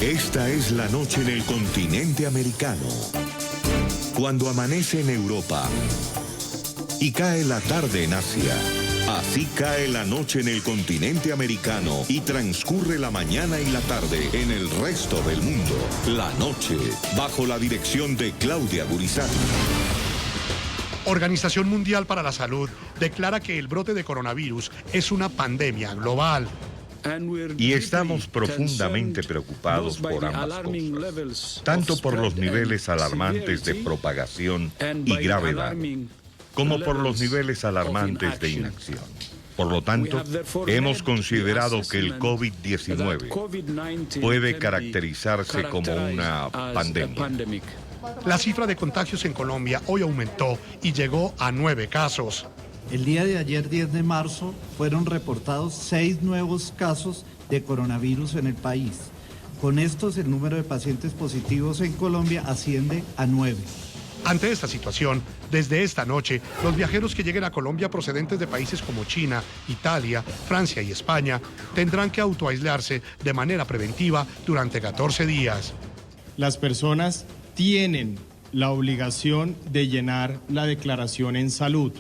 Esta es la noche en el continente americano. Cuando amanece en Europa y cae la tarde en Asia. Así cae la noche en el continente americano y transcurre la mañana y la tarde en el resto del mundo. La noche, bajo la dirección de Claudia Gurizati. Organización Mundial para la Salud declara que el brote de coronavirus es una pandemia global. Y estamos profundamente preocupados por ambas cosas, tanto por los niveles alarmantes de propagación y gravedad, como por los niveles alarmantes de inacción. Por lo tanto, hemos considerado que el COVID-19 puede caracterizarse como una pandemia. La cifra de contagios en Colombia hoy aumentó y llegó a 9 casos. El día de ayer, 10 de marzo, fueron reportados 6 nuevos casos de coronavirus en el país. Con estos, el número de pacientes positivos en Colombia asciende a 9. Ante esta situación, desde esta noche, los viajeros que lleguen a Colombia procedentes de países como China, Italia, Francia y España tendrán que autoaislarse de manera preventiva durante 14 días. Las personas tienen la obligación de llenar la declaración en salud.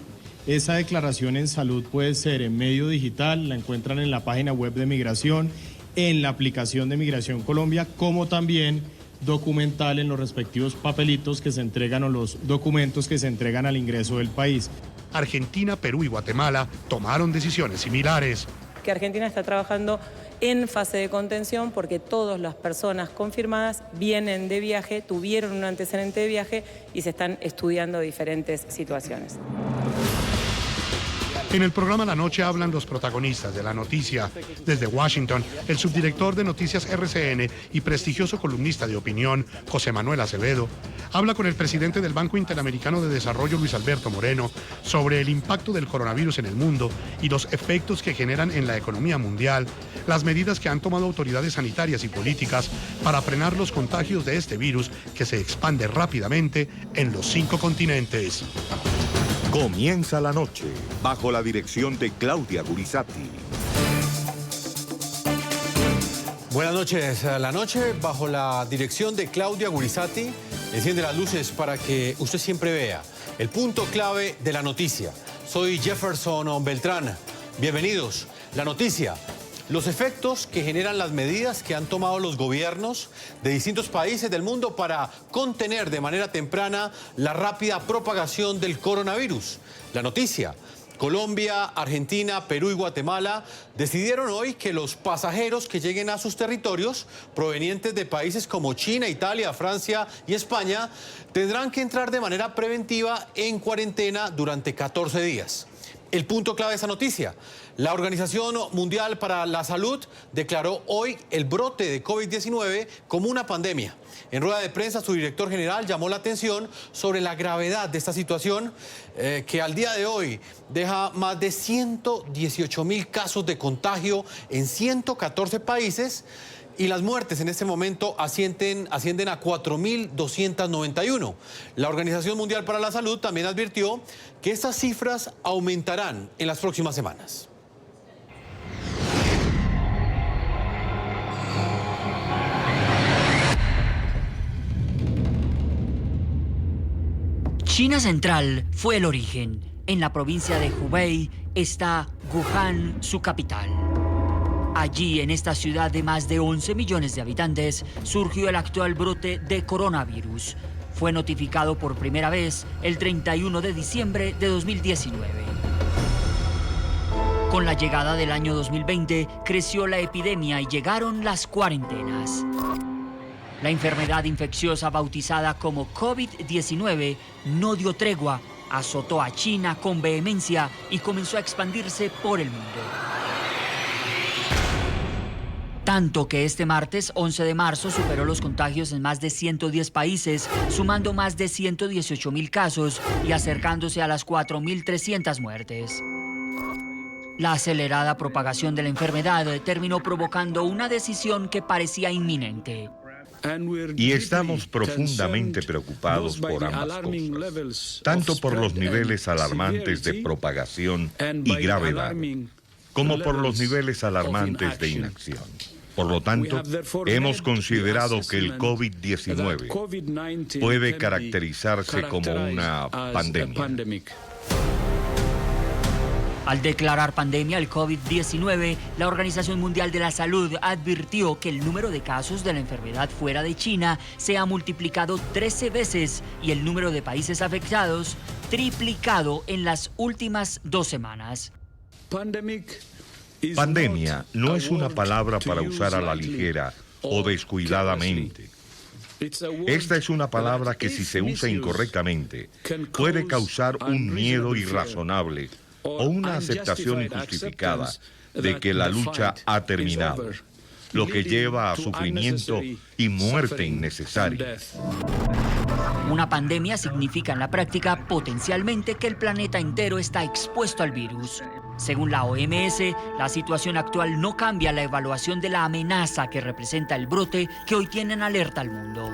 Esa declaración en salud puede ser en medio digital, la encuentran en la página web de Migración, en la aplicación de Migración Colombia, como también documental en los respectivos papelitos que se entregan o los documentos que se entregan al ingreso del país. Argentina, Perú y Guatemala tomaron decisiones similares. Que Argentina está trabajando en fase de contención porque todas las personas confirmadas vienen de viaje, tuvieron un antecedente de viaje y se están estudiando diferentes situaciones. En el programa La Noche hablan los protagonistas de la noticia. Desde Washington, el subdirector de Noticias RCN y prestigioso columnista de opinión, José Manuel Acevedo, habla con el presidente del Banco Interamericano de Desarrollo, Luis Alberto Moreno, sobre el impacto del coronavirus en el mundo y los efectos que generan en la economía mundial, las medidas que han tomado autoridades sanitarias y políticas para frenar los contagios de este virus que se expande rápidamente en los 5 continentes. Comienza la noche, bajo la dirección de Claudia Gurizati. Buenas noches. La noche, bajo la dirección de Claudia Gurizati, enciende las luces para que usted siempre vea el punto clave de la noticia. Soy Jefferson Beltrán. Bienvenidos. La noticia. Los efectos que generan las medidas que han tomado los gobiernos de distintos países del mundo para contener de manera temprana la rápida propagación del coronavirus. La noticia. Colombia, Argentina, Perú y Guatemala decidieron hoy que los pasajeros que lleguen a sus territorios provenientes de países como China, Italia, Francia y España tendrán que entrar de manera preventiva en cuarentena durante 14 días. El punto clave de esa noticia. La Organización Mundial para la Salud declaró hoy el brote de COVID-19 como una pandemia. En rueda de prensa, su director general llamó la atención sobre la gravedad de esta situación que al día de hoy deja más de 118.000 casos de contagio en 114 países y las muertes en este momento ascienden a 4.291. La Organización Mundial para la Salud también advirtió que estas cifras aumentarán en las próximas semanas. China Central fue el origen. En la provincia de Hubei está Wuhan, su capital. Allí, en esta ciudad de más de 11 millones de habitantes, surgió el actual brote de coronavirus. Fue notificado por primera vez el 31 de diciembre de 2019. Con la llegada del año 2020, creció la epidemia y llegaron las cuarentenas. La enfermedad infecciosa bautizada como COVID-19 no dio tregua, azotó a China con vehemencia y comenzó a expandirse por el mundo. Tanto que este martes, 11 de marzo, superó los contagios en más de 110 países, sumando más de 118.000 casos y acercándose a las 4.300 muertes. La acelerada propagación de la enfermedad terminó provocando una decisión que parecía inminente. Y estamos profundamente preocupados por ambas cosas, tanto por los niveles alarmantes de propagación y gravedad, como por los niveles alarmantes de inacción. Por lo tanto, hemos considerado que el COVID-19 puede caracterizarse como una pandemia. Al declarar pandemia el COVID-19, la Organización Mundial de la Salud advirtió que el número de casos de la enfermedad fuera de China se ha multiplicado 13 veces y el número de países afectados triplicado en las últimas 2 semamas. Pandemia no es una palabra para usar a la ligera o descuidadamente. Esta es una palabra que, si se usa incorrectamente, puede causar un miedo irrazonable o una aceptación injustificada de que la lucha ha terminado, lo que lleva a sufrimiento y muerte innecesaria. Una pandemia significa en la práctica potencialmente que el planeta entero está expuesto al virus. Según la OMS, la situación actual no cambia la evaluación de la amenaza que representa el brote que hoy tiene en alerta al mundo.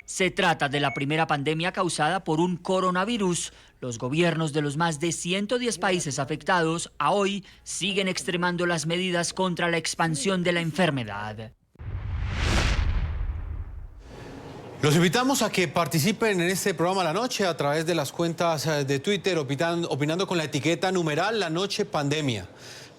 Se trata de la primera pandemia causada por un coronavirus. Los gobiernos de los más de 110 países afectados a hoy siguen extremando las medidas contra la expansión de la enfermedad. Los invitamos a que participen en este programa La Noche a través de las cuentas de Twitter, opinando con la etiqueta numeral La Noche Pandemia.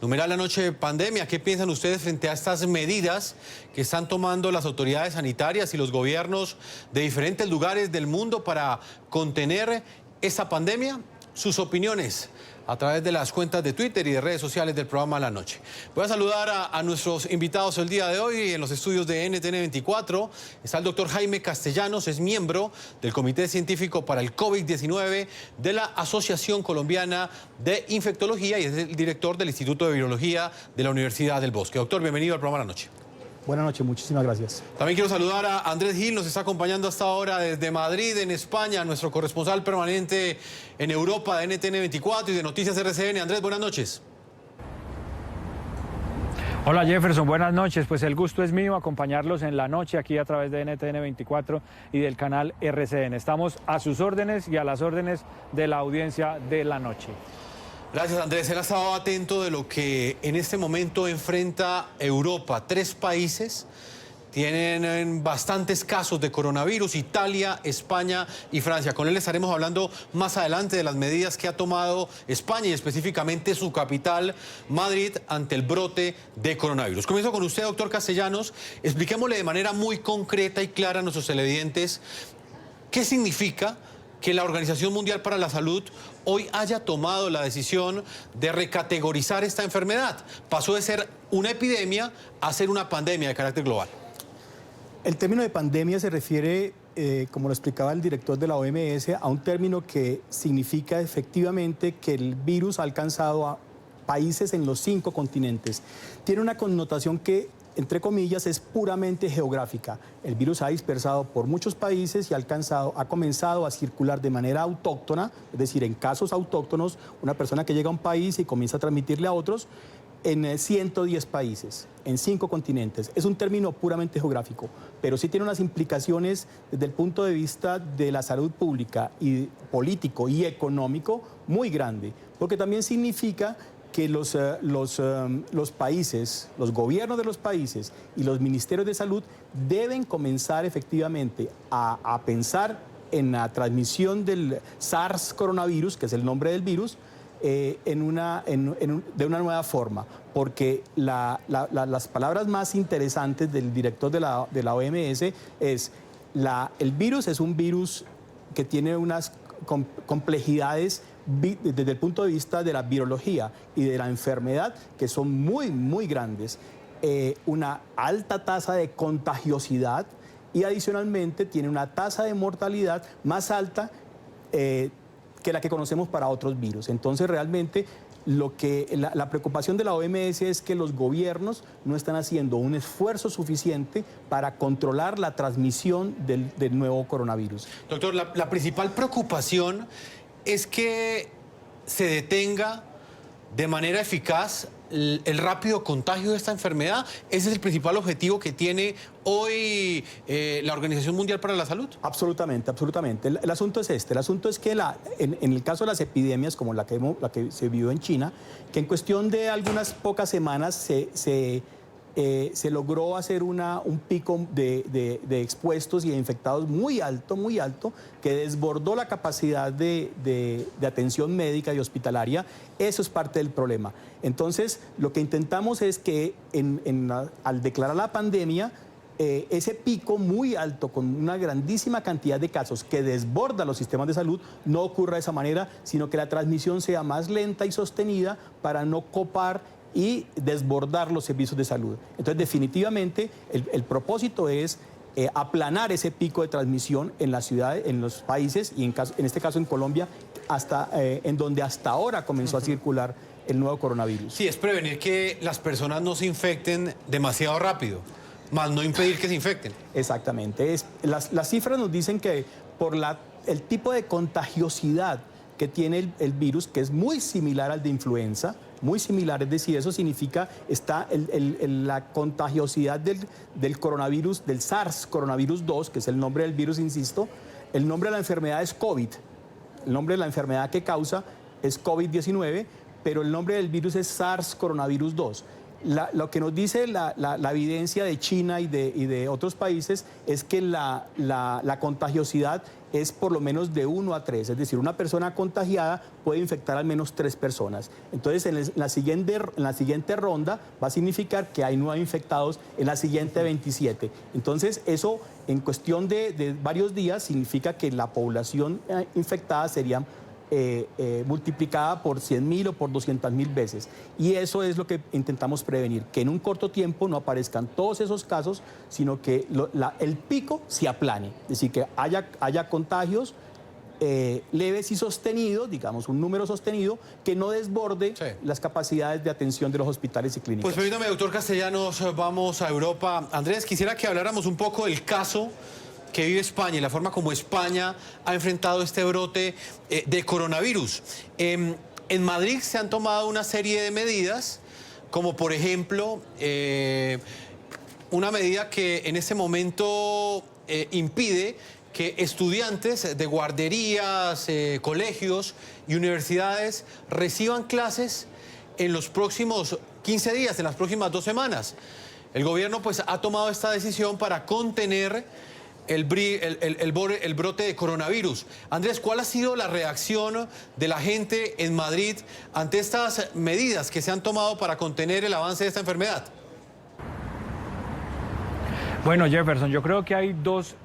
Numeral La Noche Pandemia, ¿qué piensan ustedes frente a estas medidas que están tomando las autoridades sanitarias y los gobiernos de diferentes lugares del mundo para contener esta pandemia? Sus opiniones a través de las cuentas de Twitter y de redes sociales del programa La Noche. Voy a saludar a nuestros invitados el día de hoy. En los estudios de NTN 24 está el doctor Jaime Castellanos, es miembro del Comité Científico para el COVID-19 de la Asociación Colombiana de Infectología y es el director del Instituto de Virología de la Universidad del Bosque. Doctor, bienvenido al programa La Noche. Buenas noches, muchísimas gracias. También quiero saludar a Andrés Gil, nos está acompañando hasta ahora desde Madrid, en España, nuestro corresponsal permanente en Europa de NTN 24 y de Noticias RCN. Andrés, buenas noches. Hola Jefferson, buenas noches. Pues el gusto es mío acompañarlos en la noche aquí a través de NTN 24 y del canal RCN. Estamos a sus órdenes y a las órdenes de la audiencia de la noche. Gracias, Andrés. Él ha estado atento de lo que en este momento enfrenta Europa. 3 países tienen bastantes casos de coronavirus: Italia, España y Francia. Con él estaremos hablando más adelante de las medidas que ha tomado España y específicamente su capital, Madrid, ante el brote de coronavirus. Comienzo con usted, doctor Castellanos. Expliquémosle de manera muy concreta y clara a nuestros televidentes qué significa que la Organización Mundial para la Salud hoy haya tomado la decisión de recategorizar esta enfermedad. Pasó de ser una epidemia a ser una pandemia de carácter global. El término de pandemia se refiere, como lo explicaba el director de la OMS, a un término que significa efectivamente que el virus ha alcanzado a países en los 5 continentes. Tiene una connotación que, entre comillas, es puramente geográfica. El virus ha dispersado por muchos países y ha comenzado a circular de manera autóctona, es decir, en casos autóctonos, una persona que llega a un país y comienza a transmitirle a otros, en 110 países, en 5 continentes. Es un término puramente geográfico, pero sí tiene unas implicaciones desde el punto de vista de la salud pública y político y económico muy grande, porque también significa que los países, los gobiernos de los países y los ministerios de salud deben comenzar efectivamente a pensar en la transmisión del SARS coronavirus, que es el nombre del virus, de una nueva forma, porque las palabras más interesantes del director de la OMS es el virus es un virus que tiene unas complejidades desde el punto de vista de la virología y de la enfermedad que son muy, muy grandes, una alta tasa de contagiosidad y adicionalmente tiene una tasa de mortalidad más alta que la que conocemos para otros virus. Entonces realmente la preocupación de la OMS es que los gobiernos no están haciendo un esfuerzo suficiente para controlar la transmisión del nuevo coronavirus. Doctor, la principal preocupación es que se detenga de manera eficaz el rápido contagio de esta enfermedad? ¿Ese es el principal objetivo que tiene hoy la Organización Mundial para la Salud? Absolutamente, absolutamente. El asunto es este. El asunto es que en el caso de las epidemias, como la que se vivió en China, que en cuestión de algunas pocas semanas se logró hacer un pico de expuestos y de infectados muy alto, que desbordó la capacidad de atención médica y hospitalaria. Eso es parte del problema. Entonces, lo que intentamos es que al declarar la pandemia, ese pico muy alto, con una grandísima cantidad de casos que desborda los sistemas de salud, no ocurra de esa manera, sino que la transmisión sea más lenta y sostenida para no copar y desbordar los servicios de salud. Entonces, definitivamente, el propósito es aplanar ese pico de transmisión en las ciudades, en los países, y en este caso en Colombia, en donde hasta ahora comenzó a circular el nuevo coronavirus. Sí, es prevenir que las personas no se infecten demasiado rápido, más no impedir que se infecten. Exactamente. Las cifras nos dicen que por el tipo de contagiosidad que tiene el virus, que es muy similar al de influenza, muy similar, es decir, eso significa la contagiosidad del coronavirus, del SARS coronavirus 2, que es el nombre del virus, insisto. El nombre de la enfermedad es COVID, el nombre de la enfermedad que causa es COVID-19, pero el nombre del virus es SARS coronavirus 2. Lo que nos dice la evidencia de China y de otros países es que la contagiosidad es por lo menos de 1 a 3, es decir, una persona contagiada puede infectar al menos 3 personas. Entonces, en la siguiente ronda va a significar que hay 9 infectados, en la siguiente 27. Entonces, eso en cuestión de varios días significa que la población infectada sería multiplicada por 100.000 o por 200.000 veces. Y eso es lo que intentamos prevenir, que en un corto tiempo no aparezcan todos esos casos, sino que el pico se aplane, es decir, que haya contagios leves y sostenidos, digamos, un número sostenido que no desborde las capacidades de atención de los hospitales y clínicas. Pues permítame, doctor Castellanos, vamos a Europa. Andrés, quisiera que habláramos un poco del caso que vive España y la forma como España ha enfrentado este brote de coronavirus. En Madrid se han tomado una serie de medidas, como por ejemplo, una medida que en este momento impide que estudiantes de guarderías, colegios y universidades reciban clases en los próximos 15 días, en las próximas 2 semanas. El gobierno pues ha tomado esta decisión para contener el brote de coronavirus. Andrés, ¿cuál ha sido la reacción de la gente en Madrid ante estas medidas que se han tomado para contener el avance de esta enfermedad? Bueno, Jefferson, yo creo que hay 2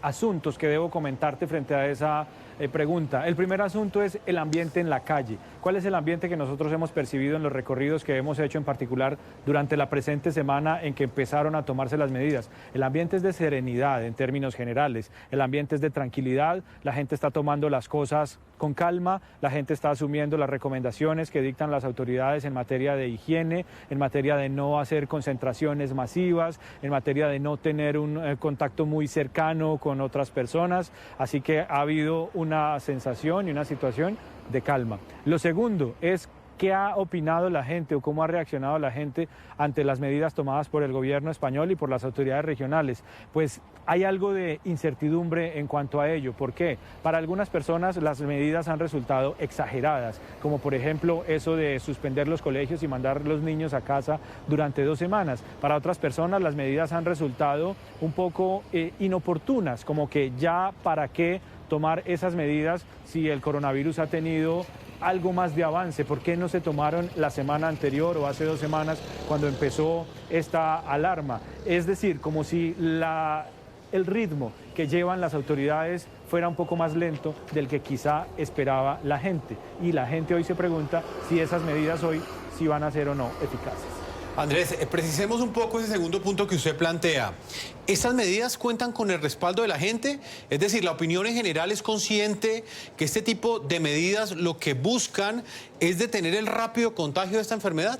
asuntos que debo comentarte frente a esa pregunta. El primer asunto es el ambiente en la calle. ¿Cuál es el ambiente que nosotros hemos percibido en los recorridos que hemos hecho, en particular durante la presente semana en que empezaron a tomarse las medidas? El ambiente es de serenidad en términos generales, el ambiente es de tranquilidad, la gente está tomando las cosas con calma, la gente está asumiendo las recomendaciones que dictan las autoridades en materia de higiene, en materia de no hacer concentraciones masivas, en materia de no tener un contacto muy cercano con otras personas, así que ha habido una sensación y una situación de calma. Lo segundo es qué ha opinado la gente o cómo ha reaccionado la gente ante las medidas tomadas por el gobierno español y por las autoridades regionales. Pues hay algo de incertidumbre en cuanto a ello. ¿Por qué? Para algunas personas las medidas han resultado exageradas, como por ejemplo eso de suspender los colegios y mandar los niños a casa durante 2 semanas. Para otras personas las medidas han resultado un poco inoportunas, como que ya para qué tomar esas medidas si el coronavirus ha tenido algo más de avance. ¿Por qué no se tomaron la semana anterior o hace 2 semanas cuando empezó esta alarma? Es decir, como si el ritmo que llevan las autoridades fuera un poco más lento del que quizá esperaba la gente. Y la gente hoy se pregunta si esas medidas hoy sí van a ser o no eficaces. Andrés, precisemos un poco ese segundo punto que usted plantea. ¿Estas medidas cuentan con el respaldo de la gente? Es decir, ¿la opinión en general es consciente que este tipo de medidas lo que buscan es detener el rápido contagio de esta enfermedad?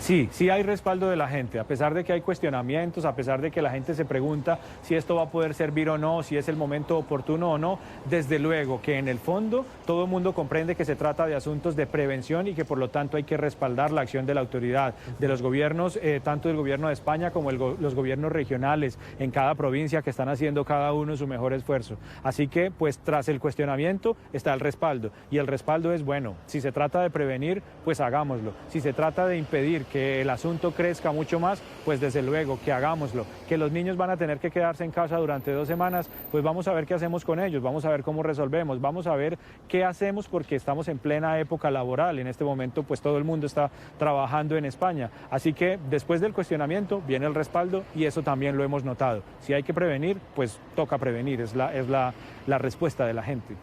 Sí hay respaldo de la gente, a pesar de que hay cuestionamientos, a pesar de que la gente se pregunta si esto va a poder servir o no, si es el momento oportuno o no, desde luego que en el fondo todo el mundo comprende que se trata de asuntos de prevención y que por lo tanto hay que respaldar la acción de la autoridad, de los gobiernos, tanto del gobierno de España como los gobiernos regionales en cada provincia que están haciendo cada uno su mejor esfuerzo. Así que pues tras el cuestionamiento está el respaldo y el respaldo es bueno, si se trata de prevenir pues hagámoslo, si se trata de impedir que el asunto crezca mucho más, pues desde luego que hagámoslo. Que los niños van a tener que quedarse en casa durante 2 semanas, pues vamos a ver qué hacemos con ellos, vamos a ver cómo resolvemos, vamos a ver qué hacemos porque estamos en plena época laboral. En este momento pues todo el mundo está trabajando en España. Así que después del cuestionamiento viene el respaldo y eso también lo hemos notado. Si hay que prevenir, pues toca prevenir, es la respuesta de la gente.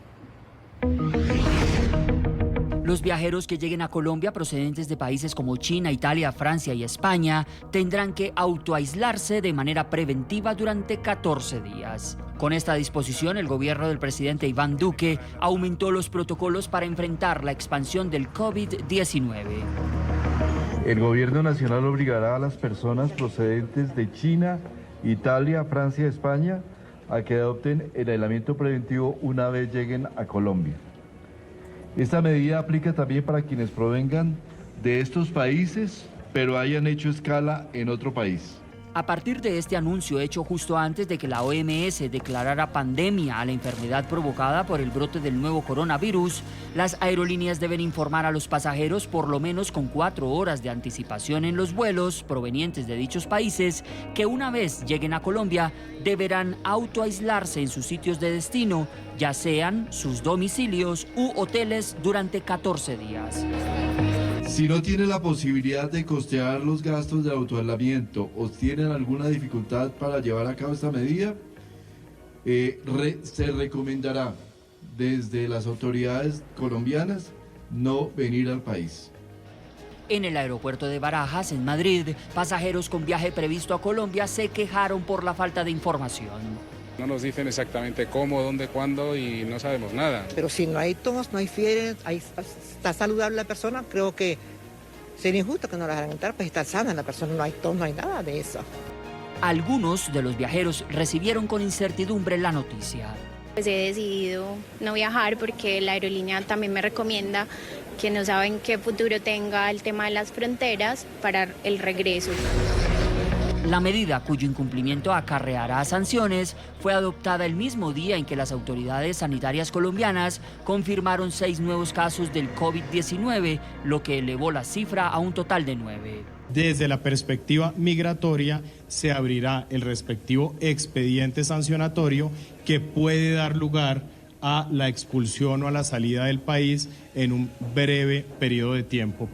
Los viajeros que lleguen a Colombia procedentes de países como China, Italia, Francia y España tendrán que autoaislarse de manera preventiva durante 14 días. Con esta disposición, el gobierno del presidente Iván Duque aumentó los protocolos para enfrentar la expansión del COVID-19. El gobierno nacional obligará a las personas procedentes de China, Italia, Francia y España a que adopten el aislamiento preventivo una vez lleguen a Colombia. Esta medida aplica también para quienes provengan de estos países, pero hayan hecho escala en otro país. A partir de este anuncio hecho justo antes de que la OMS declarara pandemia a la enfermedad provocada por el brote del nuevo coronavirus, las aerolíneas deben informar a los pasajeros por lo menos con 4 horas de anticipación en los vuelos provenientes de dichos países que una vez lleguen a Colombia deberán autoaislarse en sus sitios de destino, ya sean sus domicilios u hoteles durante 14 días. Si no tienen la posibilidad de costear los gastos de autoaislamiento o tienen alguna dificultad para llevar a cabo esta medida, se recomendará desde las autoridades colombianas no venir al país. En el aeropuerto de Barajas, en Madrid, pasajeros con viaje previsto a Colombia se quejaron por la falta de información. No nos dicen exactamente cómo, dónde, cuándo y no sabemos nada. Pero si no hay tos, no hay fiebre, está saludable la persona, creo que sería injusto que no la dejaran entrar, pues está sana la persona, no hay tos, no hay nada de eso. Algunos de los viajeros recibieron con incertidumbre la noticia. Pues he decidido no viajar porque la aerolínea también me recomienda que no saben qué futuro tenga el tema de las fronteras para el regreso. La medida, cuyo incumplimiento acarreará sanciones, fue adoptada el mismo día en que las autoridades sanitarias colombianas confirmaron 6 nuevos casos del COVID-19, lo que elevó la cifra a un total de 9. Desde la perspectiva migratoria, se abrirá el respectivo expediente sancionatorio que puede dar lugar a la expulsión o a la salida del país en un breve periodo de tiempo.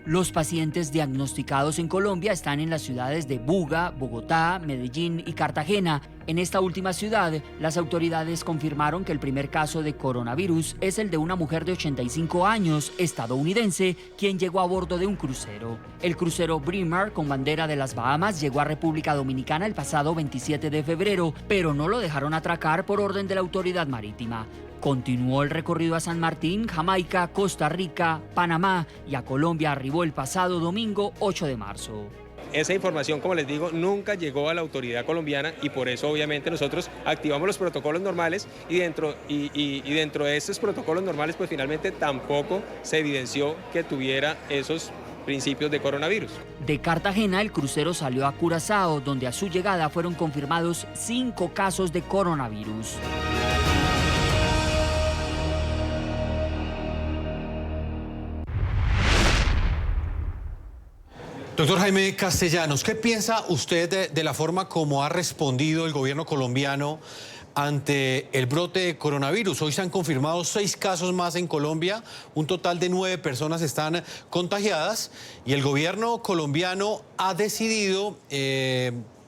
Los pacientes diagnosticados en Colombia están en las ciudades de Buga, Bogotá, Medellín y Cartagena. En esta última ciudad, las autoridades confirmaron que el primer caso de coronavirus es el de una mujer de 85 años, estadounidense, quien llegó a bordo de un crucero. El crucero Braemar, con bandera de las Bahamas, llegó a República Dominicana el pasado 27 de febrero, pero no lo dejaron atracar por orden de la autoridad marítima. Continuó el recorrido a San Martín, Jamaica, Costa Rica, Panamá y a Colombia arribó el pasado domingo 8 de marzo. Esa información, como les digo, nunca llegó a la autoridad colombiana y por eso obviamente nosotros activamos los protocolos normales y dentro de estos protocolos normales pues finalmente tampoco se evidenció que tuviera esos principios de coronavirus. De Cartagena, el crucero salió a Curazao, donde a su llegada fueron confirmados 5 casos de coronavirus. Doctor Jaime Castellanos, ¿qué piensa usted de la forma como ha respondido el gobierno colombiano ante el brote de coronavirus? Hoy se han confirmado 6 casos más en Colombia, un total de 9 personas están contagiadas y el gobierno colombiano ha decidido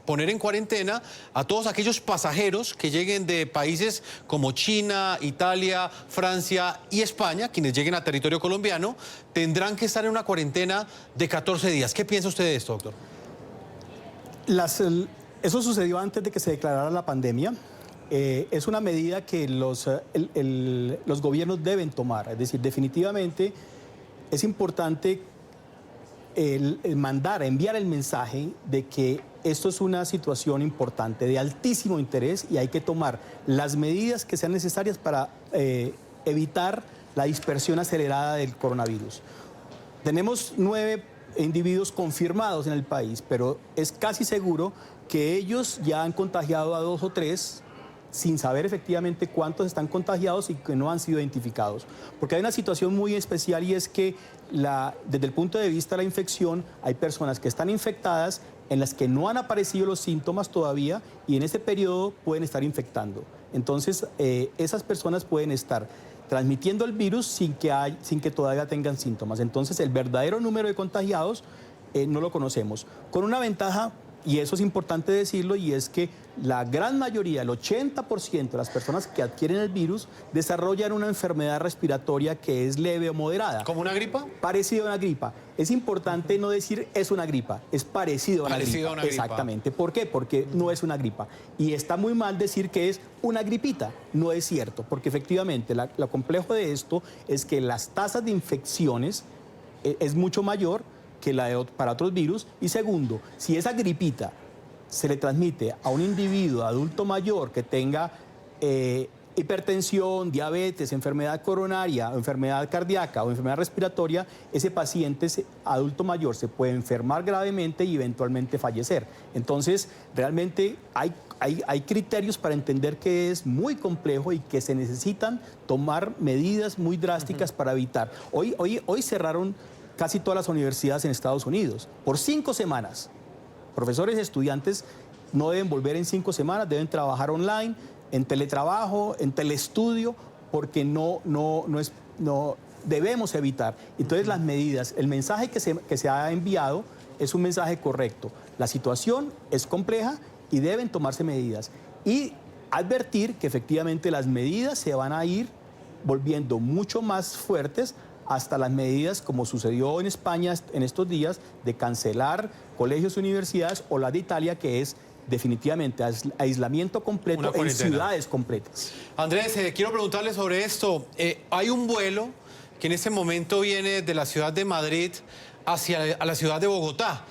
poner en cuarentena a todos aquellos pasajeros que lleguen de países como China, Italia, Francia y España, quienes lleguen a territorio colombiano, tendrán que estar en una cuarentena de 14 días. ¿Qué piensa usted de esto, doctor? Eso sucedió antes de que se declarara la pandemia. Es una medida que los gobiernos deben tomar. Es decir, definitivamente es importante enviar el mensaje de que esto es una situación importante, de altísimo interés, y hay que tomar las medidas que sean necesarias para evitar la dispersión acelerada del coronavirus. Tenemos 9 individuos confirmados en el país, pero es casi seguro que ellos ya han contagiado a 2 o 3 sin saber efectivamente cuántos están contagiados y que no han sido identificados. Porque hay una situación muy especial, y es que desde el punto de vista de la infección hay personas que están infectadas en las que no han aparecido los síntomas todavía, y en ese periodo pueden estar infectando. Entonces esas personas pueden estar transmitiendo el virus sin que todavía tengan síntomas. Entonces el verdadero número de contagiados no lo conocemos. Con una ventaja, y eso es importante decirlo, y es que la gran mayoría, el 80% de las personas que adquieren el virus desarrollan una enfermedad respiratoria que es leve o moderada. ¿Como una gripa? Parecido a una gripa. Es importante no decir es una gripa, es parecido a una gripa. Exactamente. ¿Por qué? Porque no es una gripa. Y está muy mal decir que es una gripita. No es cierto, porque efectivamente lo complejo de esto es que las tasas de infecciones es mucho mayor que para otros virus. Y segundo, si esa gripita se le transmite a un individuo adulto mayor que tenga hipertensión, diabetes, enfermedad coronaria, enfermedad cardíaca o enfermedad respiratoria, ese paciente adulto mayor se puede enfermar gravemente y eventualmente fallecer. Entonces, realmente hay criterios para entender que es muy complejo y que se necesitan tomar medidas muy drásticas para evitar. Hoy cerraron casi todas las universidades en Estados Unidos por 5 semanas. Profesores y estudiantes no deben volver en 5 semanas, deben trabajar online, en teletrabajo, en telestudio, porque no debemos evitar. Entonces las medidas, el mensaje que se ha enviado es un mensaje correcto. La situación es compleja y deben tomarse medidas. Y advertir que efectivamente las medidas se van a ir volviendo mucho más fuertes, hasta las medidas, como sucedió en España en estos días, de cancelar colegios y universidades, o la de Italia, que es definitivamente aislamiento completo en ciudades completas. Andrés, quiero preguntarle sobre esto. Hay un vuelo que en este momento viene de la ciudad de Madrid a la ciudad de Bogotá.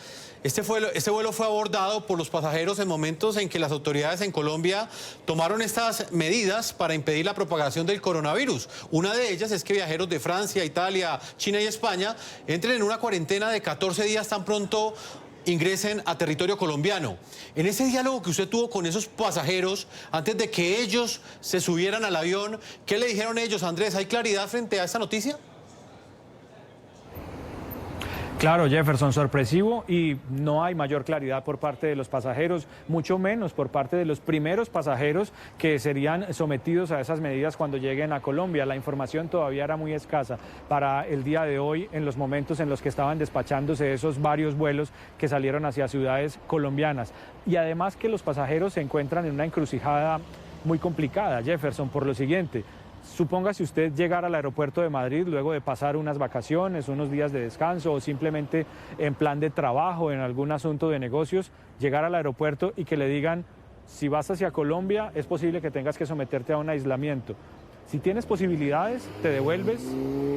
Este vuelo fue abordado por los pasajeros en momentos en que las autoridades en Colombia tomaron estas medidas para impedir la propagación del coronavirus. Una de ellas es que viajeros de Francia, Italia, China y España entren en una cuarentena de 14 días tan pronto ingresen a territorio colombiano. En ese diálogo que usted tuvo con esos pasajeros, antes de que ellos se subieran al avión, ¿qué le dijeron ellos, Andrés? ¿Hay claridad frente a esta noticia? Claro, Jefferson, sorpresivo, y no hay mayor claridad por parte de los pasajeros, mucho menos por parte de los primeros pasajeros que serían sometidos a esas medidas cuando lleguen a Colombia. La información todavía era muy escasa para el día de hoy, en los momentos en los que estaban despachándose esos varios vuelos que salieron hacia ciudades colombianas. Y además que los pasajeros se encuentran en una encrucijada muy complicada, Jefferson, por lo siguiente. Supóngase usted llegar al aeropuerto de Madrid luego de pasar unas vacaciones, unos días de descanso, o simplemente en plan de trabajo, en algún asunto de negocios, llegar al aeropuerto y que le digan: si vas hacia Colombia es posible que tengas que someterte a un aislamiento. Si tienes posibilidades, te devuelves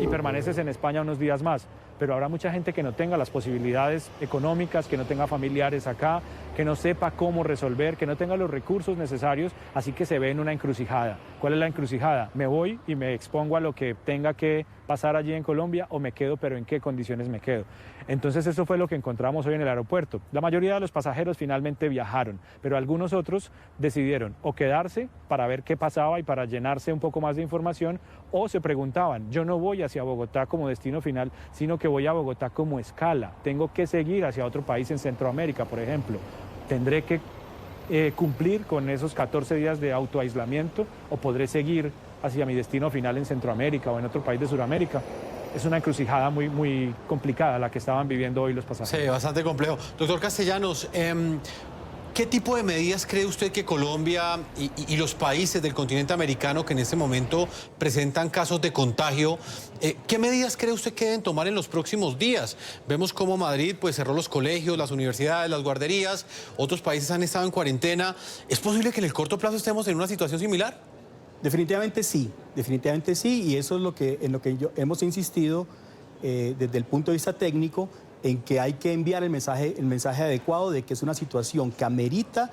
y permaneces en España unos días más. Pero habrá mucha gente que no tenga las posibilidades económicas, que no tenga familiares acá, que no sepa cómo resolver, que no tenga los recursos necesarios, así que se ve en una encrucijada. ¿Cuál es la encrucijada? ¿Me voy y me expongo a lo que tenga que pasar allí en Colombia, o me quedo, pero en qué condiciones me quedo? Entonces eso fue lo que encontramos hoy en el aeropuerto. La mayoría de los pasajeros finalmente viajaron, pero algunos otros decidieron o quedarse para ver qué pasaba y para llenarse un poco más de información, o se preguntaban: yo no voy hacia Bogotá como destino final, sino que voy a Bogotá como escala. Tengo que seguir hacia otro país en Centroamérica, por ejemplo. Tendré que cumplir con esos 14 días de autoaislamiento, o podré seguir hacia mi destino final en Centroamérica o en otro país de Sudamérica. Es una encrucijada muy complicada la que estaban viviendo hoy los pasajeros. Sí, bastante complejo. Doctor Castellanos, ¿qué tipo de medidas cree usted que Colombia y los países del continente americano que en este momento presentan casos de contagio, qué medidas cree usted que deben tomar en los próximos días? Vemos cómo Madrid pues cerró los colegios, las universidades, las guarderías, otros países han estado en cuarentena. ¿Es posible que en el corto plazo estemos en una situación similar? Definitivamente sí, y eso es en lo que hemos insistido desde el punto de vista técnico, en que hay que enviar el mensaje adecuado de que es una situación que amerita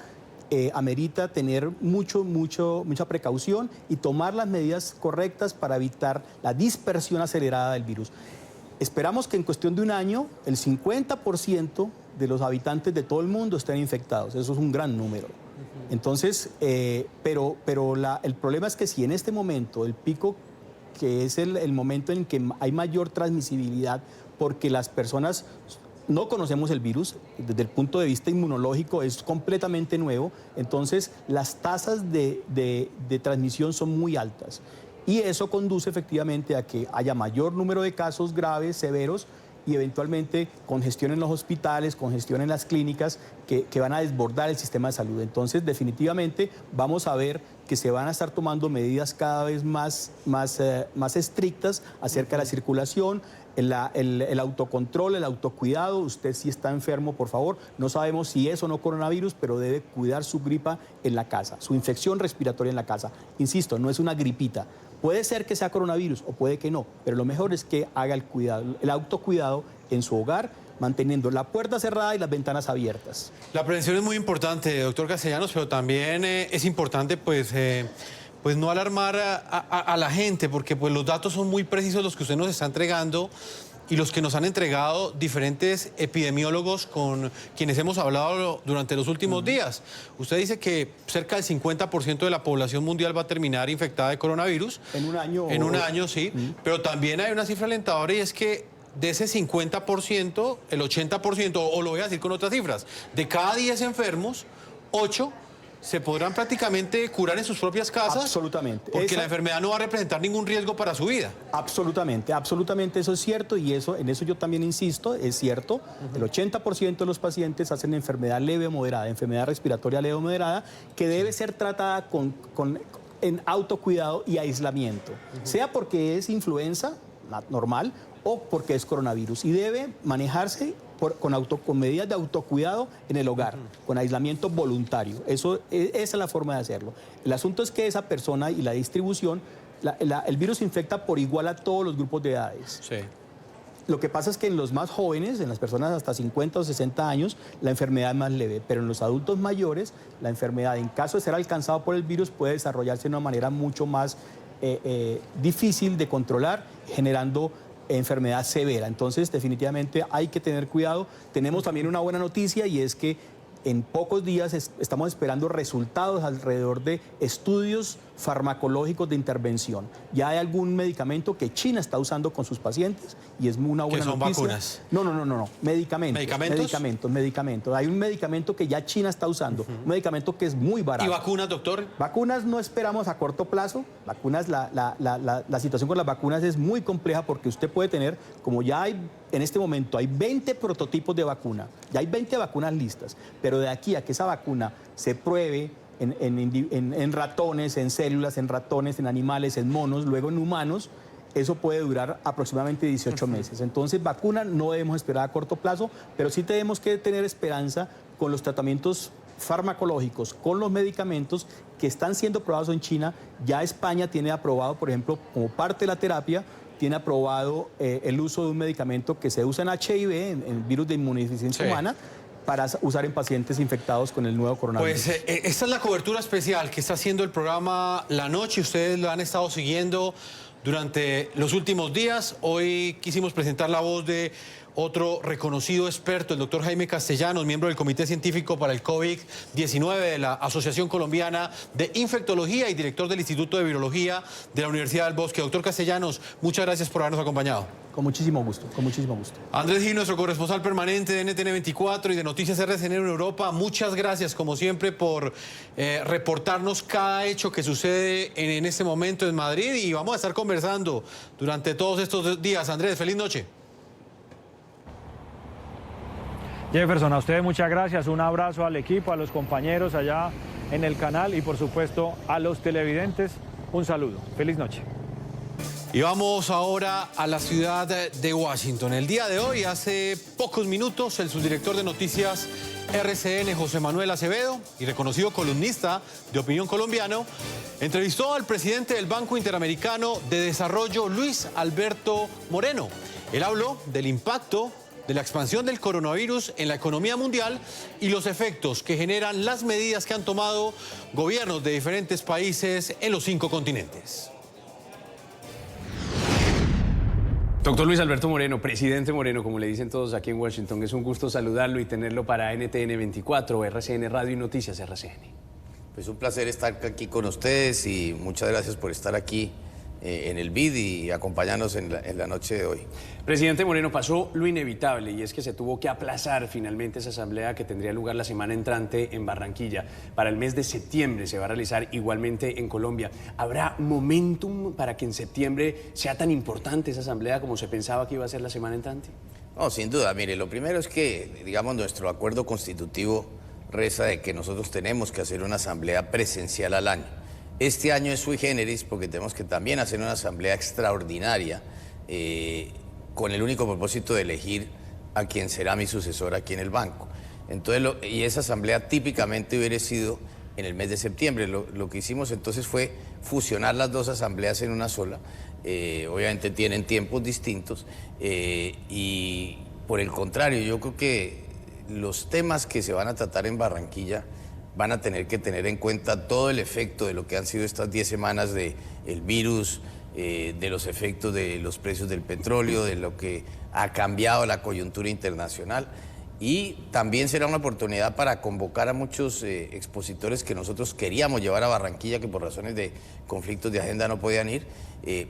tener mucha precaución y tomar las medidas correctas para evitar la dispersión acelerada del virus. Esperamos que en cuestión de un año el 50% de los habitantes de todo el mundo estén infectados. Eso es un gran número. Entonces, pero el problema es que si en este momento el pico, que es el momento en que hay mayor transmisibilidad, porque las personas no conocemos el virus, desde el punto de vista inmunológico es completamente nuevo, entonces las tasas de transmisión son muy altas. Y eso conduce efectivamente a que haya mayor número de casos graves, severos, y eventualmente congestión en los hospitales, congestión en las clínicas, que van a desbordar el sistema de salud. Entonces, definitivamente, vamos a ver que se van a estar tomando medidas cada vez más estrictas acerca de la circulación, el autocontrol, el autocuidado. Usted si está enfermo, por favor, no sabemos si es o no coronavirus, pero debe cuidar su gripa en la casa, su infección respiratoria en la casa. Insisto, no es una gripita. Puede ser que sea coronavirus o puede que no, pero lo mejor es que haga el autocuidado en su hogar, manteniendo la puerta cerrada y las ventanas abiertas. La prevención es muy importante, doctor Castellanos, pero también es importante pues no alarmar a la gente, porque pues los datos son muy precisos los que usted nos está entregando y los que nos han entregado diferentes epidemiólogos con quienes hemos hablado durante los últimos días. Usted dice que cerca del 50% de la población mundial va a terminar infectada de coronavirus. En un año. En un año, sí. Pero también hay una cifra alentadora y es que de ese 50%, el 80%, o lo voy a decir con otras cifras, de cada 10 enfermos, 8 se podrán prácticamente curar en sus propias casas. Absolutamente. Porque la enfermedad no va a representar ningún riesgo para su vida. Absolutamente, absolutamente eso es cierto y en eso yo también insisto, es cierto. El 80% de los pacientes hacen enfermedad leve o moderada, enfermedad respiratoria leve o moderada, que debe ser tratada en autocuidado y aislamiento, sea porque es influenza normal o porque es coronavirus, y debe manejarse con medidas de autocuidado en el hogar, con aislamiento voluntario. Esa es la forma de hacerlo. El asunto es que esa persona y la distribución, el virus infecta por igual a todos los grupos de edades. Sí. Lo que pasa es que en los más jóvenes, en las personas hasta 50 o 60 años, la enfermedad es más leve, pero en los adultos mayores, la enfermedad, en caso de ser alcanzado por el virus, puede desarrollarse de una manera mucho más difícil de controlar, generando enfermedad severa. Entonces, definitivamente hay que tener cuidado. Tenemos también una buena noticia y es que en pocos días estamos esperando resultados alrededor de estudios farmacológicos de intervención. Ya hay algún medicamento que China está usando con sus pacientes y es una buena noticia. ¿Que son vacunas? No. Medicamentos. ¿Medicamentos? Medicamentos. Hay un medicamento que ya China está usando, un medicamento que es muy barato. ¿Y vacunas, doctor? Vacunas no esperamos a corto plazo. Vacunas, la situación con las vacunas es muy compleja porque usted puede tener, como ya hay en este momento, hay 20 prototipos de vacuna, ya hay 20 vacunas listas, pero de aquí a que esa vacuna se pruebe en ratones, en células, en ratones, en animales, en monos, luego en humanos, eso puede durar aproximadamente 18 meses. Entonces, vacuna no debemos esperar a corto plazo, pero sí tenemos que tener esperanza con los tratamientos farmacológicos, con los medicamentos que están siendo probados en China. Ya España tiene aprobado, por ejemplo, como parte de la terapia, tiene aprobado el uso de un medicamento que se usa en HIV, en virus de inmunodeficiencia humana, para usar en pacientes infectados con el nuevo coronavirus. Pues esta es la cobertura especial que está haciendo el programa La Noche. Ustedes lo han estado siguiendo durante los últimos días. Hoy quisimos presentar la voz de otro reconocido experto, el doctor Jaime Castellanos, miembro del Comité Científico para el COVID-19 de la Asociación Colombiana de Infectología y director del Instituto de Virología de la Universidad del Bosque. Doctor Castellanos, muchas gracias por habernos acompañado. Con muchísimo gusto, con muchísimo gusto. Andrés Gil, nuestro corresponsal permanente de NTN 24 y de Noticias RCN en Europa, muchas gracias, como siempre, por reportarnos cada hecho que sucede en este momento en Madrid, y vamos a estar conversando durante todos estos días. Andrés, feliz noche. Jefferson, a ustedes muchas gracias, un abrazo al equipo, a los compañeros allá en el canal y por supuesto a los televidentes, un saludo. Feliz noche. Y vamos ahora a la ciudad de Washington. El día de hoy, hace pocos minutos, el subdirector de Noticias RCN, José Manuel Acevedo, y reconocido columnista de Opinión Colombiano, entrevistó al presidente del Banco Interamericano de Desarrollo, Luis Alberto Moreno. Él habló del impacto de la expansión del coronavirus en la economía mundial y los efectos que generan las medidas que han tomado gobiernos de diferentes países en los 5 continentes. Doctor Luis Alberto Moreno, presidente Moreno, como le dicen todos aquí en Washington, es un gusto saludarlo y tenerlo para NTN 24, RCN Radio y Noticias RCN. Pues un placer estar aquí con ustedes y muchas gracias por estar aquí en el BID y acompañarnos en la noche de hoy. Presidente Moreno, pasó lo inevitable y es que se tuvo que aplazar finalmente esa asamblea que tendría lugar la semana entrante en Barranquilla. Para el mes de septiembre se va a realizar igualmente en Colombia. ¿Habrá momentum para que en septiembre sea tan importante esa asamblea como se pensaba que iba a ser la semana entrante? No, sin duda. Mire, lo primero es que, digamos, nuestro acuerdo constitutivo reza de que nosotros tenemos que hacer una asamblea presencial al año. Este año es sui generis porque tenemos que también hacer una asamblea extraordinaria con el único propósito de elegir a quien será mi sucesor aquí en el banco. Entonces, y esa asamblea típicamente hubiera sido en el mes de septiembre. Lo que hicimos entonces fue fusionar las dos asambleas en una sola. Obviamente tienen tiempos distintos y por el contrario, yo creo que los temas que se van a tratar en Barranquilla van a tener que tener en cuenta todo el efecto de lo que han sido estas 10 semanas del virus, de los efectos de los precios del petróleo, de lo que ha cambiado la coyuntura internacional. Y también será una oportunidad para convocar a muchos expositores que nosotros queríamos llevar a Barranquilla, que por razones de conflictos de agenda no podían ir.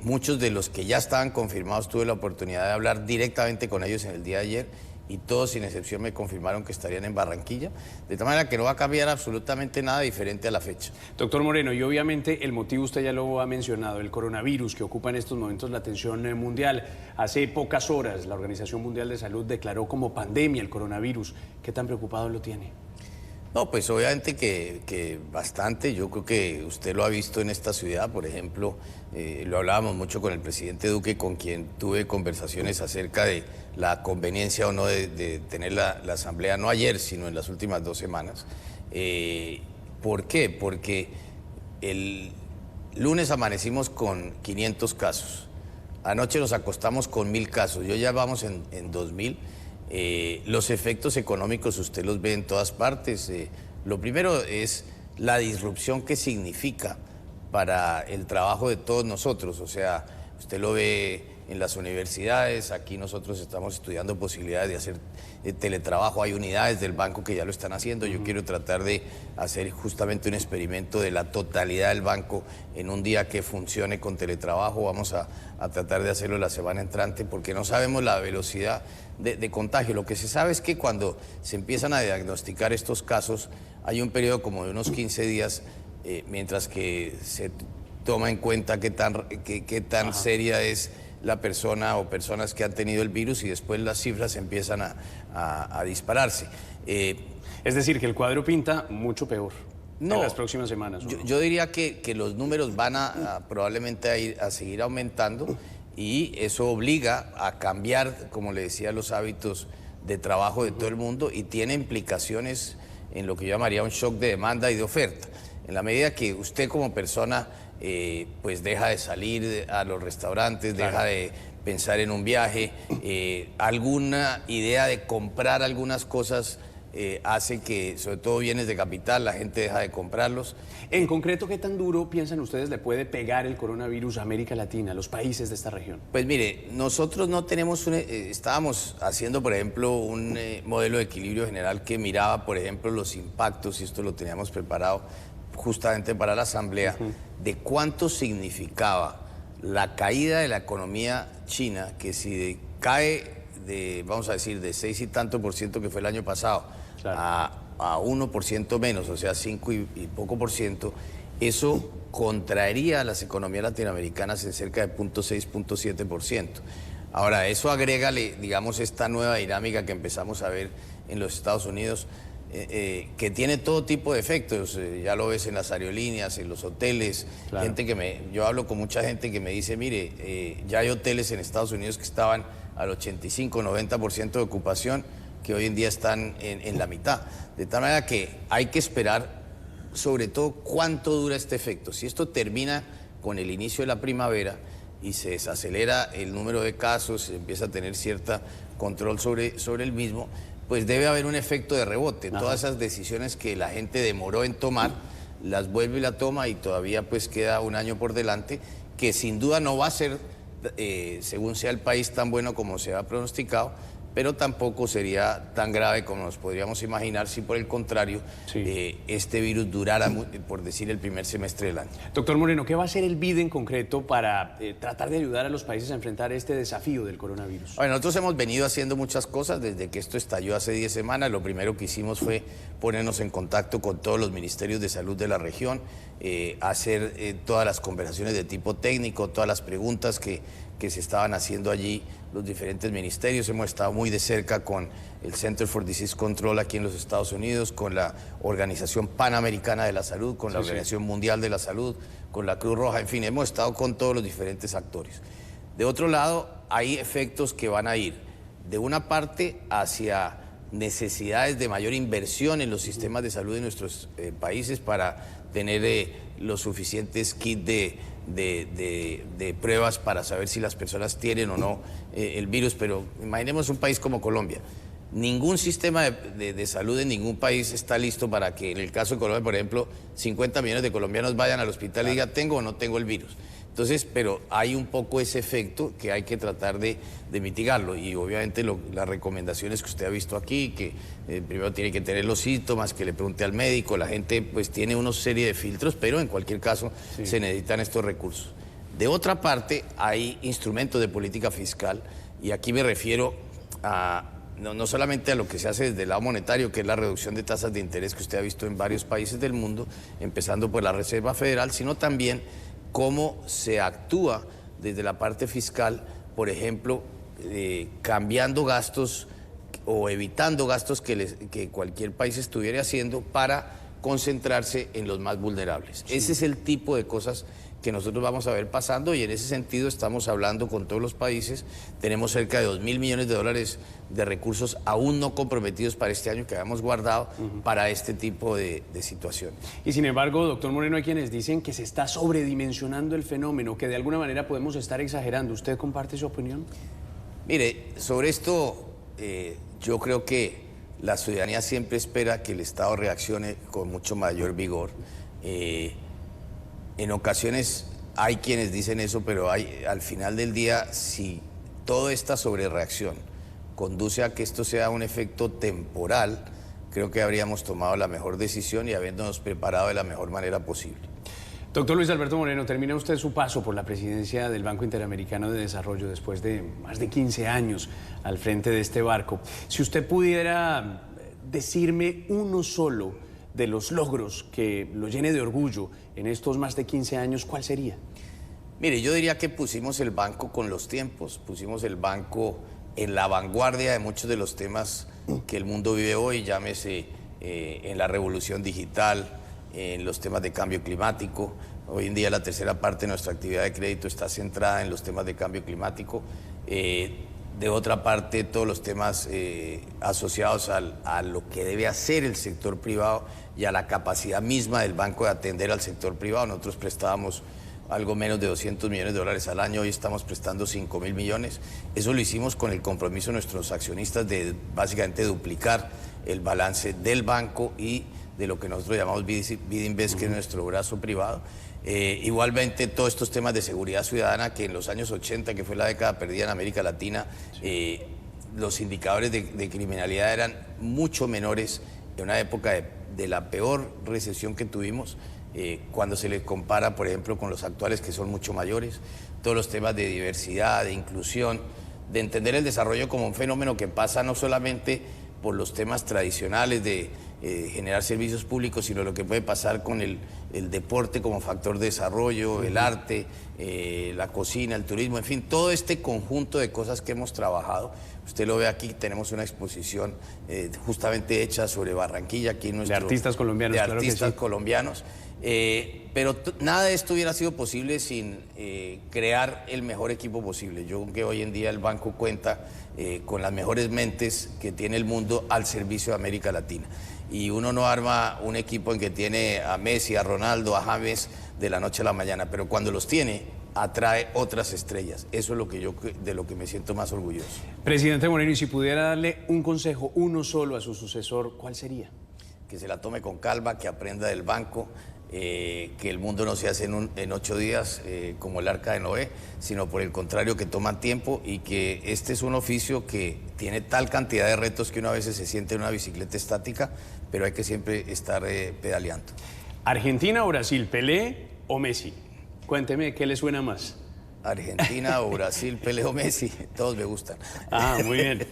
Muchos de los que ya estaban confirmados tuve la oportunidad de hablar directamente con ellos en el día de ayer y todos sin excepción me confirmaron que estarían en Barranquilla, de tal manera que no va a cambiar absolutamente nada diferente a la fecha. Doctor Moreno, y obviamente el motivo usted ya lo ha mencionado, el coronavirus que ocupa en estos momentos la atención mundial. Hace pocas horas la Organización Mundial de Salud declaró como pandemia el coronavirus. ¿Qué tan preocupado lo tiene? No, pues obviamente que bastante. Yo creo que usted lo ha visto en esta ciudad, por ejemplo, lo hablábamos mucho con el presidente Duque, con quien tuve conversaciones acerca de la conveniencia o no de tener la asamblea, no ayer, sino en las últimas 2 semanas. ¿Por qué? Porque el lunes amanecimos con 500 casos, anoche nos acostamos con 1000 casos, yo ya vamos en 2000. Los efectos económicos usted los ve en todas partes. Lo primero es la disrupción que significa para el trabajo de todos nosotros. O sea, usted lo ve en las universidades, aquí nosotros estamos estudiando posibilidades de hacer teletrabajo, hay unidades del banco que ya lo están haciendo. Yo quiero tratar de hacer justamente un experimento de la totalidad del banco en un día que funcione con teletrabajo. Vamos a tratar de hacerlo la semana entrante porque no sabemos la velocidad de contagio. Lo que se sabe es que cuando se empiezan a diagnosticar estos casos hay un periodo como de unos 15 días mientras que se toma en cuenta qué tan seria es la persona o personas que han tenido el virus y después las cifras empiezan a dispararse. Es decir, que el cuadro pinta mucho peor en las próximas semanas. Yo diría que los números van probablemente a seguir aumentando y eso obliga a cambiar, como le decía, los hábitos de trabajo de todo el mundo y tiene implicaciones en lo que yo llamaría un shock de demanda y de oferta. En la medida que usted como persona pues deja de salir a los restaurantes, deja de pensar en un viaje, alguna idea de comprar algunas cosas hace que, sobre todo bienes de capital, la gente deja de comprarlos. En concreto, ¿qué tan duro piensan ustedes le puede pegar el coronavirus a América Latina, a los países de esta región? Pues mire, nosotros no tenemos estábamos haciendo, por ejemplo, un modelo de equilibrio general que miraba, por ejemplo, los impactos, y esto lo teníamos preparado justamente para la asamblea, de cuánto significaba la caída de la economía china, que si cae de, vamos a decir, de 6 y tanto % que fue el año pasado, a 1% menos, o sea, 5 y poco %, eso contraería a las economías latinoamericanas en cerca de 0.6, 0.7%. Ahora, eso agrégale, digamos, esta nueva dinámica que empezamos a ver en los Estados Unidos, que tiene todo tipo de efectos. Ya lo ves en las aerolíneas, en los hoteles. Gente yo hablo con mucha gente que me dice, mire, ya hay hoteles en Estados Unidos que estaban al 85, 90% de ocupación, que hoy en día están en la mitad. De tal manera que hay que esperar, sobre todo, cuánto dura este efecto. Si esto termina con el inicio de la primavera y se desacelera el número de casos, se empieza a tener cierta control sobre el mismo, pues debe haber un efecto de rebote. Ajá. Todas esas decisiones que la gente demoró en tomar, las vuelve y la toma, y todavía pues queda un año por delante, que sin duda no va a ser, según sea el país, tan bueno como se ha pronosticado, pero tampoco sería tan grave como nos podríamos imaginar si por el contrario este virus durara, por decir, el primer semestre del año. Doctor Moreno, ¿qué va a hacer el BID en concreto para tratar de ayudar a los países a enfrentar este desafío del coronavirus? Bueno, nosotros hemos venido haciendo muchas cosas desde que esto estalló hace 10 semanas. Lo primero que hicimos fue ponernos en contacto con todos los ministerios de salud de la región, hacer todas las conversaciones de tipo técnico, todas las preguntas que se estaban haciendo allí los diferentes ministerios. Hemos estado muy de cerca con el Center for Disease Control aquí en los Estados Unidos, con la Organización Panamericana de la Salud, con la Organización Mundial de la Salud, con la Cruz Roja, en fin, hemos estado con todos los diferentes actores. De otro lado, hay efectos que van a ir, de una parte, hacia necesidades de mayor inversión en los sistemas de salud de nuestros países para tener los suficientes kits de pruebas para saber si las personas tienen o no el virus. Pero imaginemos un país como Colombia. Ningún sistema de salud en ningún país está listo para que, en el caso de Colombia, por ejemplo, 50 millones de colombianos vayan al hospital y digan, ¿tengo o no tengo el virus? Entonces, pero hay un poco ese efecto que hay que tratar de mitigarlo, y obviamente las recomendaciones que usted ha visto aquí, que primero tiene que tener los síntomas, que le pregunte al médico, la gente pues tiene una serie de filtros, pero en cualquier caso se necesitan estos recursos. De otra parte, hay instrumentos de política fiscal, y aquí me refiero a no solamente a lo que se hace desde el lado monetario, que es la reducción de tasas de interés que usted ha visto en varios países del mundo, empezando por la Reserva Federal, sino también cómo se actúa desde la parte fiscal, por ejemplo, cambiando gastos o evitando gastos que cualquier país estuviera haciendo para concentrarse en los más vulnerables. Ese es el tipo de cosas que nosotros vamos a ver pasando, y en ese sentido estamos hablando con todos los países. Tenemos cerca de $2.000 millones de recursos aún no comprometidos para este año, que habíamos guardado para este tipo de situaciones. Y sin embargo, doctor Moreno, hay quienes dicen que se está sobredimensionando el fenómeno, que de alguna manera podemos estar exagerando. ¿Usted comparte su opinión? Mire, sobre esto yo creo que la ciudadanía siempre espera que el Estado reaccione con mucho mayor vigor. En ocasiones hay quienes dicen eso, pero al final del día, si toda esta sobrereacción conduce a que esto sea un efecto temporal, creo que habríamos tomado la mejor decisión y habiéndonos preparado de la mejor manera posible. Doctor Luis Alberto Moreno, termina usted su paso por la presidencia del Banco Interamericano de Desarrollo después de más de 15 años al frente de este barco. Si usted pudiera decirme uno solo de los logros que lo llene de orgullo en estos más de 15 años, ¿cuál sería? Mire, yo diría que pusimos el banco con los tiempos, pusimos el banco en la vanguardia de muchos de los temas que el mundo vive hoy, llámese en la revolución digital, en los temas de cambio climático. Hoy en día la tercera parte de nuestra actividad de crédito está centrada en los temas de cambio climático. De otra parte, todos los temas asociados a lo que debe hacer el sector privado y a la capacidad misma del banco de atender al sector privado. Nosotros prestábamos algo menos de $200 millones al año, hoy estamos prestando 5.000 millones. Eso lo hicimos con el compromiso de nuestros accionistas de básicamente duplicar el balance del banco y de lo que nosotros llamamos BID Invest, que es nuestro brazo privado. Igualmente, todos estos temas de seguridad ciudadana, que en los años 80, que fue la década perdida en América Latina, los indicadores de criminalidad eran mucho menores en una época de la peor recesión que tuvimos, cuando se les compara, por ejemplo, con los actuales, que son mucho mayores. Todos los temas de diversidad, de inclusión, de entender el desarrollo como un fenómeno que pasa no solamente por los temas tradicionales de generar servicios públicos, sino lo que puede pasar con el deporte como factor de desarrollo, el arte, la cocina, el turismo, en fin, todo este conjunto de cosas que hemos trabajado. Usted lo ve aquí, tenemos una exposición justamente hecha sobre Barranquilla, aquí en nuestro... De artistas colombianos, de claro artistas que sí. colombianos. Pero nada de esto hubiera sido posible sin crear el mejor equipo posible. Yo creo que hoy en día el banco cuenta con las mejores mentes que tiene el mundo al servicio de América Latina. Y uno no arma un equipo en que tiene a Messi, a Ronaldo, a James de la noche a la mañana, pero cuando los tiene, atrae otras estrellas. Eso es de lo que me siento más orgulloso. Presidente Moreno, y si pudiera darle un consejo, uno solo a su sucesor, ¿cuál sería? Que se la tome con calma, que aprenda del banco, que el mundo no se hace en 8 días como el arca de Noé, sino por el contrario que toman tiempo, y que este es un oficio que tiene tal cantidad de retos que uno a veces se siente en una bicicleta estática, pero hay que siempre estar pedaleando. ¿Argentina o Brasil, Pelé o Messi? Cuénteme, ¿qué le suena más? Argentina o Brasil, Pelé o Messi, todos me gustan. Ah, muy bien.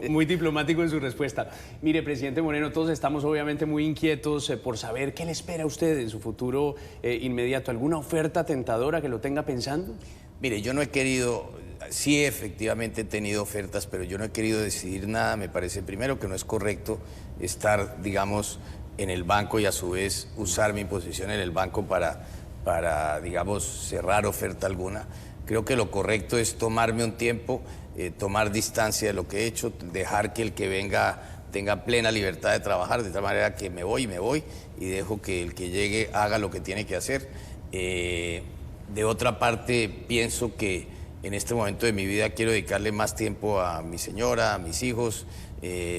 Muy diplomático en su respuesta. Mire, presidente Moreno, todos estamos obviamente muy inquietos por saber qué le espera a usted en su futuro inmediato. ¿Alguna oferta tentadora que lo tenga pensando? Mire, yo no he querido, sí efectivamente he tenido ofertas, pero yo no he querido decidir nada. Me parece primero que no es correcto estar, digamos, en el banco y a su vez usar mi posición en el banco para digamos, cerrar oferta alguna. Creo que lo correcto es tomarme un tiempo, tomar distancia de lo que he hecho, dejar que el que venga tenga plena libertad de trabajar, de tal manera que me voy y dejo que el que llegue haga lo que tiene que hacer. De otra parte, pienso que en este momento de mi vida quiero dedicarle más tiempo a mi señora, a mis hijos.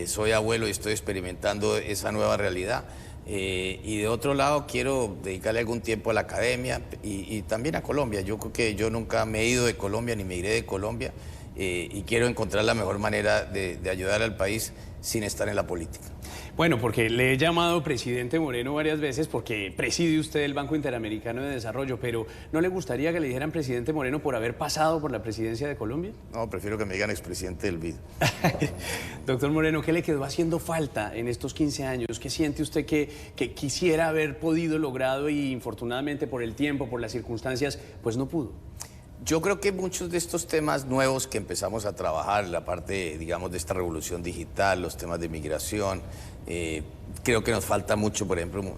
Soy abuelo y estoy experimentando esa nueva realidad. Y de otro lado quiero dedicarle algún tiempo a la academia y también a Colombia. Yo creo que yo nunca me he ido de Colombia ni me iré de Colombia, y quiero encontrar la mejor manera de ayudar al país sin estar en la política. Bueno, porque le he llamado presidente Moreno varias veces porque preside usted el Banco Interamericano de Desarrollo, pero ¿no le gustaría que le dijeran presidente Moreno por haber pasado por la presidencia de Colombia? No, prefiero que me digan expresidente del BID. Doctor Moreno, ¿qué le quedó haciendo falta en estos 15 años? ¿Qué siente usted que quisiera haber podido logrado y infortunadamente por el tiempo, por las circunstancias, pues no pudo? Yo creo que muchos de estos temas nuevos que empezamos a trabajar, la parte, digamos, de esta revolución digital, los temas de migración, creo que nos falta mucho, por ejemplo,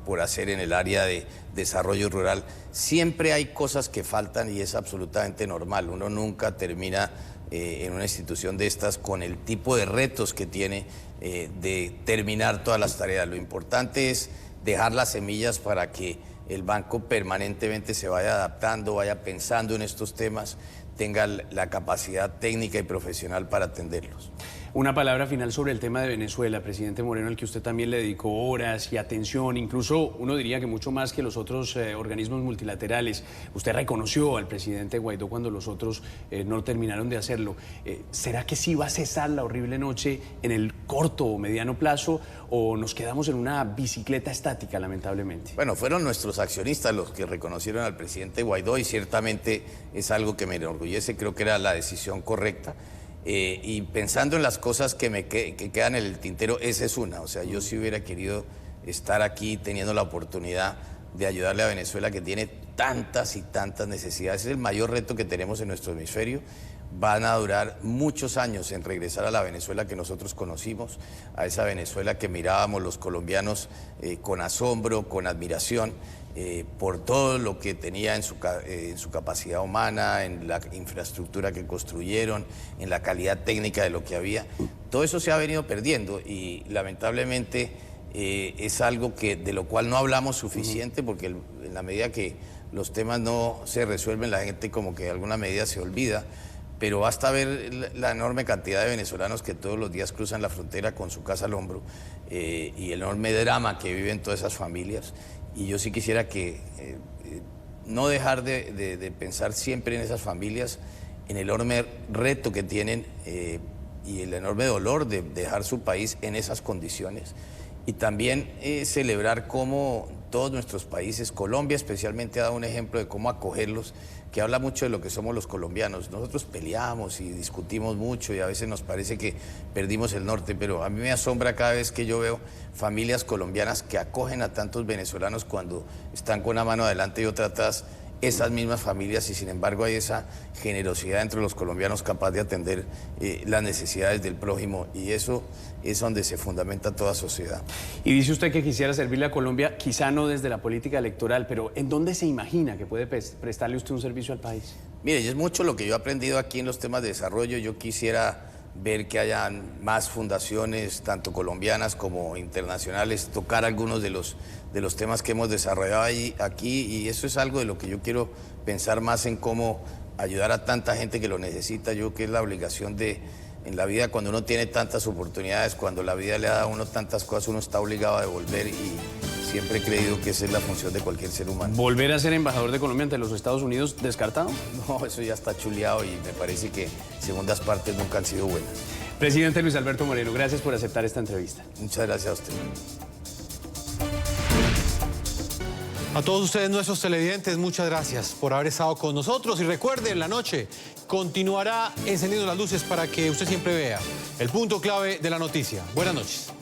por hacer en el área de desarrollo rural. Siempre hay cosas que faltan y es absolutamente normal. Uno nunca termina en una institución de estas con el tipo de retos que tiene de terminar todas las tareas. Lo importante es dejar las semillas para que el banco permanentemente se vaya adaptando, vaya pensando en estos temas, tenga la capacidad técnica y profesional para atenderlos. Una palabra final sobre el tema de Venezuela, presidente Moreno, al que usted también le dedicó horas y atención, incluso uno diría que mucho más que los otros organismos multilaterales. Usted reconoció al presidente Guaidó cuando los otros no terminaron de hacerlo. ¿Será que sí va a cesar la horrible noche en el corto o mediano plazo o nos quedamos en una bicicleta estática, lamentablemente? Bueno, fueron nuestros accionistas los que reconocieron al presidente Guaidó y ciertamente es algo que me enorgullece, creo que era la decisión correcta. Y pensando en las cosas que quedan en el tintero, esa es una. O sea, yo sí hubiera querido estar aquí teniendo la oportunidad de ayudarle a Venezuela, que tiene tantas y tantas necesidades. Es el mayor reto que tenemos en nuestro hemisferio. Van a durar muchos años en regresar a la Venezuela que nosotros conocimos, a esa Venezuela que mirábamos los colombianos con asombro, con admiración, por todo lo que tenía en su capacidad humana, en la infraestructura que construyeron, en la calidad técnica de lo que había. Todo eso se ha venido perdiendo y lamentablemente es algo de lo cual no hablamos suficiente, porque en la medida que los temas no se resuelven, la gente como que de alguna medida se olvida. Pero basta ver la enorme cantidad de venezolanos que todos los días cruzan la frontera con su casa al hombro y el enorme drama que viven todas esas familias. Y yo sí quisiera que no dejar de pensar siempre en esas familias, en el enorme reto que tienen y el enorme dolor de dejar su país en esas condiciones. Y también celebrar cómo todos nuestros países, Colombia especialmente, ha dado un ejemplo de cómo acogerlos, que habla mucho de lo que somos los colombianos. Nosotros peleamos y discutimos mucho y a veces nos parece que perdimos el norte, pero a mí me asombra cada vez que yo veo familias colombianas que acogen a tantos venezolanos cuando están con una mano adelante y otra atrás, esas mismas familias, y sin embargo hay esa generosidad entre los colombianos capaz de atender las necesidades del prójimo, y eso es donde se fundamenta toda sociedad. Y dice usted que quisiera servirle a Colombia, quizá no desde la política electoral, pero ¿en dónde se imagina que puede prestarle usted un servicio al país? Mire, es mucho lo que yo he aprendido aquí en los temas de desarrollo. Yo quisiera ver que hayan más fundaciones, tanto colombianas como internacionales, tocar algunos de los temas que hemos desarrollado aquí, y eso es algo de lo que yo quiero pensar más en cómo ayudar a tanta gente que lo necesita. Yo creo que es la obligación en la vida, cuando uno tiene tantas oportunidades, cuando la vida le da a uno tantas cosas, uno está obligado a devolver, y siempre he creído que esa es la función de cualquier ser humano. ¿Volver a ser embajador de Colombia ante los Estados Unidos descartado? No, eso ya está chuleado y me parece que segundas partes nunca han sido buenas. Presidente Luis Alberto Moreno, gracias por aceptar esta entrevista. Muchas gracias a usted. A todos ustedes, nuestros televidentes, muchas gracias por haber estado con nosotros. Y recuerden, la noche continuará encendiendo las luces para que usted siempre vea el punto clave de la noticia. Buenas noches.